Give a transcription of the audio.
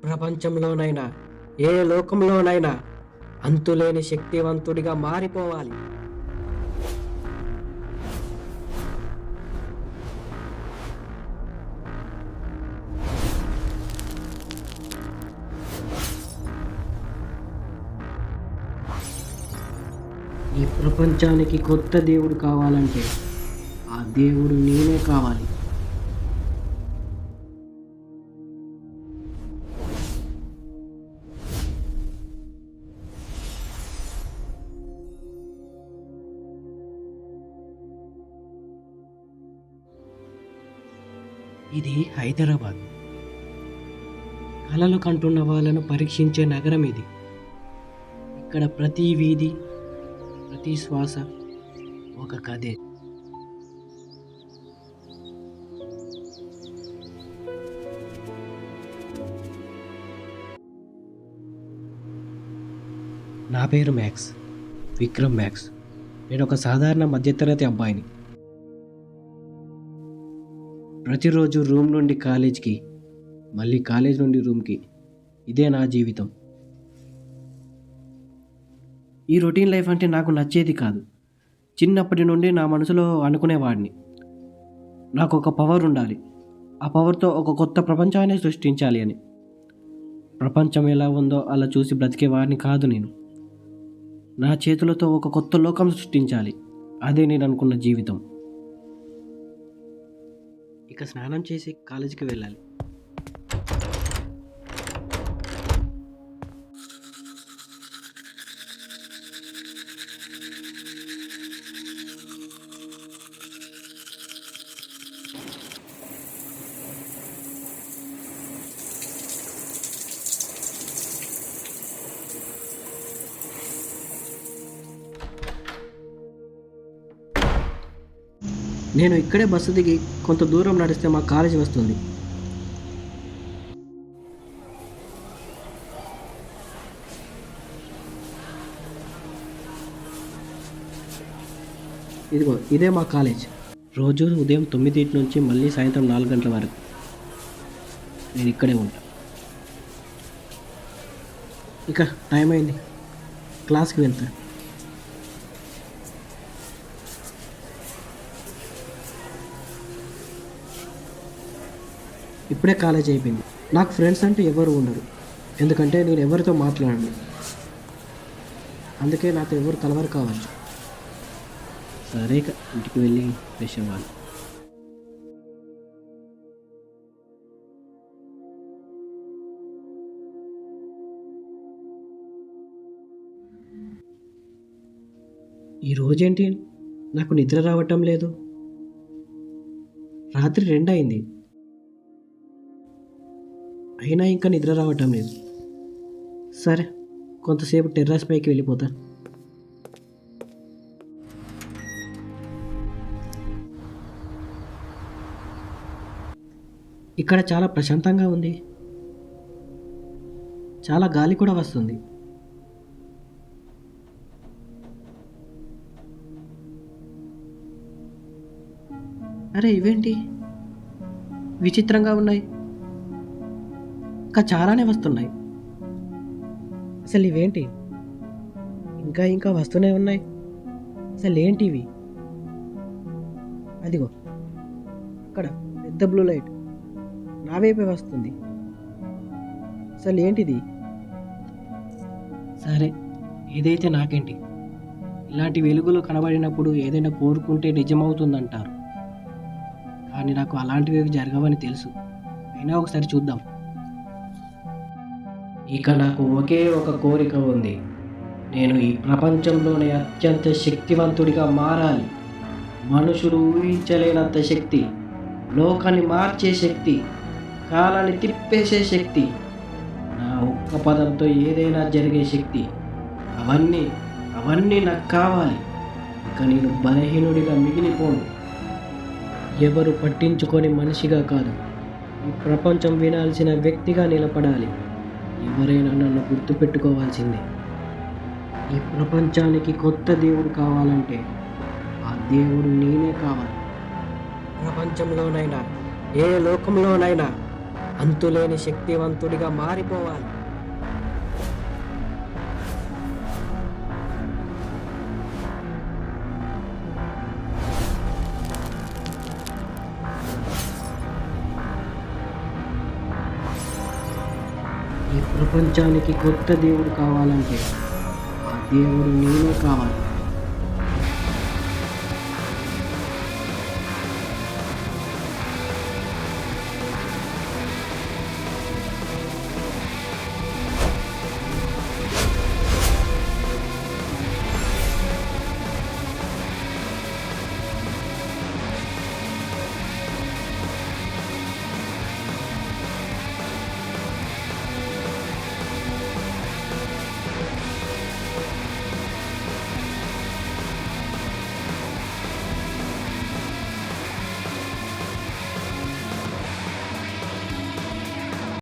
ప్రపంచంలోనైనా ఏ లోకంలోనైనా అంతులేని శక్తివంతుడిగా మారిపోవాలి. ఈ ప్రపంచానికి కొత్త దేవుడు కావాలంటే ఆ దేవుడు నేనే కావాలి. ఇది హైదరాబాద్. కలలు కంటున్న వాళ్ళను పరీక్షించే నగరం ఇది. ఇక్కడ ప్రతి వీధి, ప్రతి శ్వాస ఒక కథే. నా పేరు మ్యాక్స్, విక్రమ్ మ్యాక్స్. నేను ఒక సాధారణ మధ్యతరగతి అబ్బాయిని. ప్రతిరోజు రూమ్ నుండి కాలేజ్కి, మళ్ళీ కాలేజ్ నుండి రూమ్కి. ఇదే నా జీవితం. ఈ రొటీన్ లైఫ్ అంటే నాకు నచ్చేది కాదు. చిన్నప్పటి నుండి నా మనసులో అనుకునేవాడిని, నాకు ఒక పవర్ ఉండాలి, ఆ పవర్తో ఒక కొత్త ప్రపంచాన్ని సృష్టించాలి అని. ప్రపంచం ఎలా ఉందో అలా చూసి బ్రతికేవాడిని కాదు నేను. నా చేతులతో ఒక కొత్త లోకం సృష్టించాలి. అదే నేను అనుకున్న జీవితం. ఇక స్నానం చేసి కాలేజీకి వెళ్ళాలి. నేను ఇక్కడే బస్సు దిగి కొంత దూరం నడిస్తే మా కాలేజీ వస్తుంది. ఇదే మా కాలేజ్. రోజు ఉదయం 9 నుంచి మళ్ళీ సాయంత్రం 4 గంటల వరకు నేను ఇక్కడే ఉంటా. ఇక టైం అయింది, క్లాస్కి వెళ్తా. ఇప్పుడే కాలేజ్ అయిపోయింది. నాకు ఫ్రెండ్స్ అంటూ ఎవరు ఉండరు, ఎందుకంటే నేను ఎవరితో మాట్లాడను. అందుకే నాతో ఎవరు కలవరు కావచ్చు. సరే, ఇంటికి వెళ్ళి ఫ్రెష్ అవ్వాలి. ఈరోజేంటి నాకు నిద్ర రావటం లేదు? రాత్రి 2 అయింది, అయినా ఇంకా నిద్ర రావటం లేదు. సరే, కొంతసేపు టెర్రస్ పైకి వెళ్ళిపోతా. ఇక్కడ చాలా ప్రశాంతంగా ఉంది, చాలా గాలి కూడా వస్తుంది. అరే, ఇవేంటి విచిత్రంగా ఉన్నాయి? ఇంకా చాలానే వస్తున్నాయి. అసలు ఇవేంటి ఇంకా ఇంకా వస్తూనే ఉన్నాయి? అసలు ఏంటివి? అదిగో అక్కడ పెద్ద బ్లూ లైట్ నా వైపే వస్తుంది. అసలు ఏంటిది? సరే, ఏదైతే నాకేంటి. ఇలాంటి వెలుగులు కనబడినప్పుడు ఏదైనా కోరుకుంటే నిజమవుతుందంటారు, కానీ నాకు అలాంటివి జరగవని తెలుసు. అయినా ఒకసారి చూద్దాం. ఇక నాకు ఒకే ఒక కోరిక ఉంది. నేను ఈ ప్రపంచంలోనే అత్యంత శక్తివంతుడిగా మారాలి. మనుషులు ఊహించలేనంత శక్తి, లోకాన్ని మార్చే శక్తి, కాలాన్ని తిప్పేసే శక్తి, నా ఒక్క పదంతో ఏదైనా జరిగే శక్తి. అవన్నీ నాకు కావాలి. ఇక నేను బలహీనుడిగా మిగిలిపోను. ఎవరు పట్టించుకొని మనిషిగా కాదు, ఈ ప్రపంచం వినాల్సిన వ్యక్తిగా నిలబడాలి. ఎవరైనా నన్ను గుర్తుపెట్టుకోవాల్సిందే. ఈ ప్రపంచానికి కొత్త దేవుడు కావాలంటే ఆ దేవుడు నేనే కావాలి. ప్రపంచంలోనైనా ఏ లోకంలోనైనా అంతులేని శక్తివంతుడిగా మారిపోవాలి. ఈ ప్రపంచానికి కొత్త దేవుడు కావాలంటే ఆ దేవుడు నేనే కావాలి.